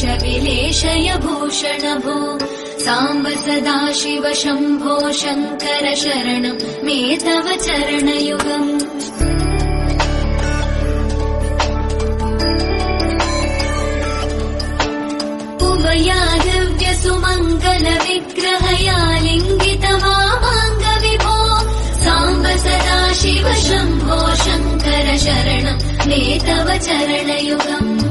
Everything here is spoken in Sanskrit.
विलेशय भूषण भो साम्ब सदाशिव शम्भो शङ्कर शरणं मे तव चरणयुगम् उमया दिव्य सुमङ्गल विग्रहया लिङ्गित वामाङ्ग विभो साम्ब सदाशिव शम्भो शङ्कर शरणं मे तव चरणयुगम्